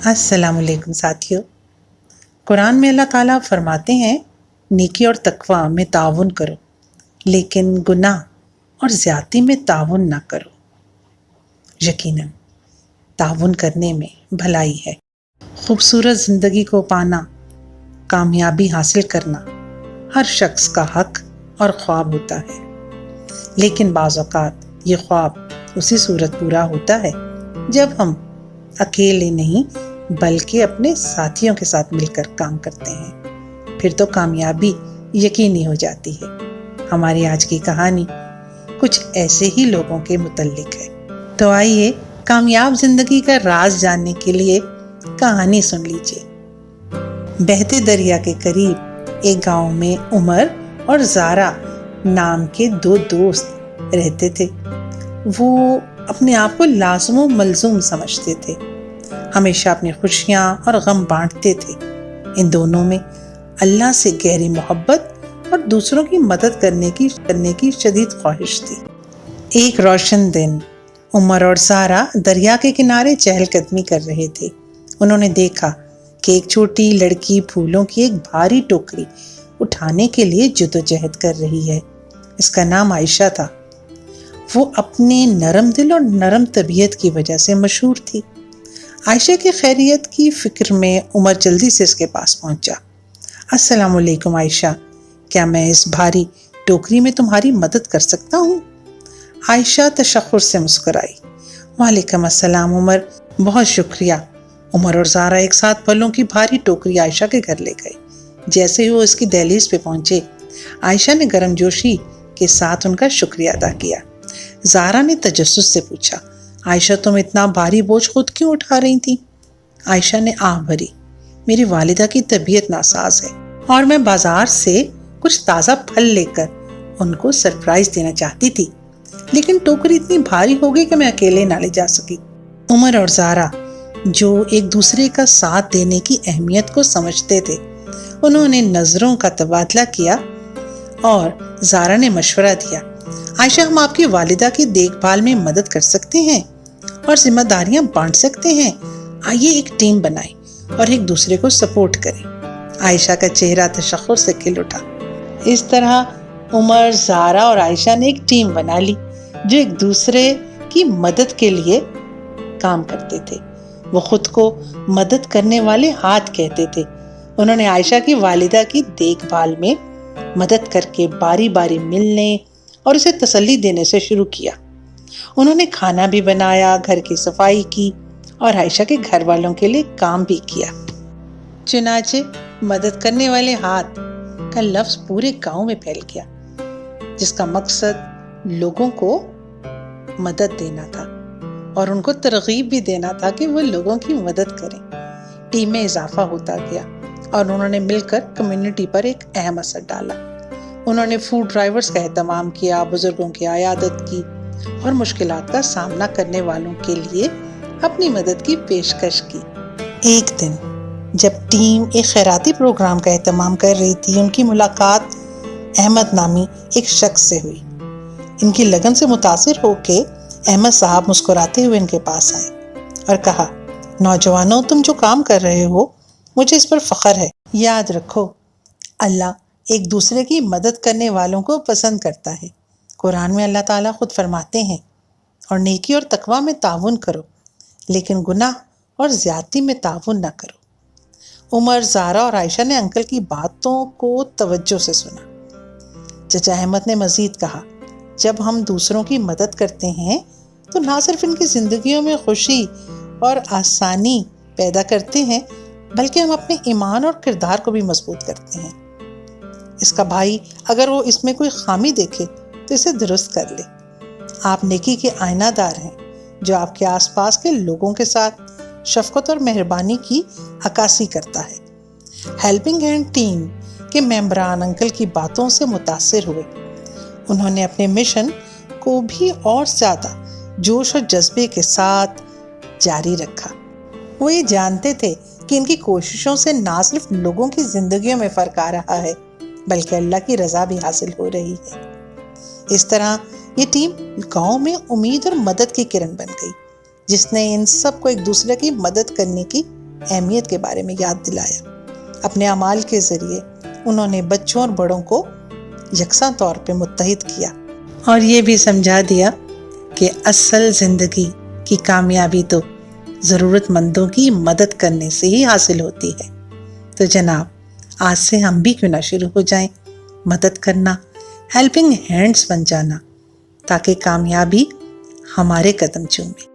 अस्सलाम वालेकुम साथियों। कुरान में अल्लाह ताला फरमाते हैं, नेकी और तकवा में ताउन करो, लेकिन गुनाह और ज़्यादती में ताउन ना करो। यकीनन ताउन करने में भलाई है। खूबसूरत ज़िंदगी को पाना, कामयाबी हासिल करना हर शख्स का हक और ख्वाब होता है, लेकिन बाज़ औक़ात ये ख्वाब उसी सूरत पूरा होता है जब हम अकेले नहीं बल्कि अपने साथियों के साथ मिलकर काम करते हैं। फिर तो कामयाबी यकीनी हो जाती है। हमारी आज की कहानी कुछ ऐसे ही लोगों के मुतल्लिक है। तो आइए कामयाब जिंदगी का राज जानने के लिए कहानी सुन लीजिए। बहते दरिया के करीब एक गांव में उमर और ज़ारा नाम के दो दोस्त रहते थे। वो अपने आप को लाज़िम मलज़ूम समझते थे, हमेशा अपनी खुशियाँ और गम बांटते थे। इन दोनों में अल्लाह से गहरी मोहब्बत और दूसरों की मदद करने की शदीद ख्वाहिश थी। एक रोशन दिन उमर और ज़ारा दरिया के किनारे चहलकदमी कर रहे थे। उन्होंने देखा कि एक छोटी लड़की फूलों की एक भारी टोकरी उठाने के लिए जद्दोजहद कर रही है। इसका नाम आयशा था। वो अपने नरम दिल और नरम तबीयत की वजह से मशहूर थी। आयशा की खैरियत की फिक्र में उमर जल्दी से इसके पास पहुंचा। अस्सलाम वालेकुम आयशा, क्या मैं इस भारी टोकरी में तुम्हारी मदद कर सकता हूँ? आयशा तशक्कुर से मुस्कुराई। वालेकुम अस्सलाम उमर, बहुत शुक्रिया। उमर और ज़ारा एक साथ फलों की भारी टोकरी आयशा के घर ले गए। जैसे ही वो इसकी दहलीज पे पहुंचे, आयशा ने गर्मजोशी के साथ उनका शुक्रिया अदा किया। ज़ारा ने तजस्सुस से पूछा, आयशा तुम इतना भारी बोझ खुद क्यों उठा रही थी? आयशा ने आह भरी, मेरी वालिदा की तबीयत नासाज है और मैं बाजार से कुछ ताज़ा फल लेकर उनको सरप्राइज देना चाहती थी, लेकिन टोकरी इतनी भारी हो गई कि मैं अकेले ना ले जा सकी। उमर और ज़ारा जो एक दूसरे का साथ देने की अहमियत को समझते थे, उन्होंने नज़रों का तबादला किया और ज़ारा ने मशवरा दिया, आयशा हम आपकी वालिदा की देखभाल में मदद कर सकते हैं और जिम्मेदारियां बांट सकते हैं। आइए एक टीम बनाएं और एक दूसरे को सपोर्ट करें। आयशा का चेहरा तशक्कुर से खिल उठा। इस तरह उमर, ज़ारा और आयशा ने एक टीम बना ली जो एक दूसरे की मदद के लिए काम करते थे। वो खुद को मदद करने वाले हाथ कहते थे। उन्होंने आयशा की वालिदा की देखभाल में मदद करके बारी बारी मिलने और उसे तसल्ली देने से शुरू किया। उन्होंने खाना भी बनाया, घर की सफाई की और आयशा के घर वालों के लिए काम भी किया। चुनाचे मदद करने वाले हाथ का लफ्ज पूरे गांव में फैल गया, जिसका मकसद लोगों को मदद देना था और उनको तरगीब भी देना था कि वो लोगों की मदद करें। टीम में इजाफा होता गया और उन्होंने मिलकर कम्युनिटी पर एक अहम असर डाला। उन्होंने फूड ड्राइवर्स का एहतमाम किया, बुजुर्गों की आयादत की और मुश्किलात का सामना करने वालों के लिए अपनी मदद की पेशकश की। एक दिन जब टीम एक खैराती प्रोग्राम का एहतमाम कर रही थी, उनकी मुलाकात अहमद नामी एक शख्स से हुई। इनकी लगन से मुतासिर होके अहमद साहब मुस्कुराते हुए इनके पास आए और कहा, नौजवानों तुम जो काम कर रहे हो मुझे इस पर फख्र है। याद रखो, अल्लाह एक दूसरे की मदद करने वालों को पसंद करता है। कुरान में अल्लाह ताला खुद फरमाते हैं, और नेकी और तकवा में ताउन करो, लेकिन गुनाह और ज़्यादती में ताउन ना करो। उमर, ज़ारा और आयशा ने अंकल की बातों को तवज्जो से सुना। चचा अहमद ने मज़ीद कहा, जब हम दूसरों की मदद करते हैं तो ना सिर्फ इनकी ज़िंदगियों में खुशी और आसानी पैदा करते हैं, बल्कि हम अपने ईमान और किरदार को भी मजबूत करते हैं। इसका भाई अगर वो इसमें कोई खामी देखे तो इसे दुरुस्त कर ले। आप नेकी के आईनादार हैं जो आपके आसपास के लोगों के साथ शफकत और मेहरबानी की अक्कासी करता है। हेल्पिंग हैंड टीम के मेंबरान अंकल की बातों से मुतासिर हुए। उन्होंने अपने मिशन को भी और ज़्यादा जोश और जज्बे के साथ जारी रखा। वो ये जानते थे कि इनकी कोशिशों से ना सिर्फ लोगों की जिंदगियों में फ़र्क आ रहा है, बल्कि अल्लाह की रज़ा भी हासिल हो रही है। इस तरह ये टीम गांव में उम्मीद और मदद की किरण बन गई, जिसने इन सब को एक दूसरे की मदद करने की اہمیت کے بارے میں یاد دلایا۔ اپنے اعمال کے ذریعے انہوں نے بچوں اور بڑوں کو یکساں طور پہ متحد کیا اور یہ بھی سمجھا دیا کہ اصل زندگی کی کامیابی تو ضرورت مندوں کی مدد کرنے سے ہی حاصل ہوتی ہے۔ تو جناب، آج سے ہم بھی کیوں نہ شروع ہو جائیں مدد کرنا، ہیلپنگ ہینڈز بن جانا، تاکہ کامیابی ہمارے قدم چومے۔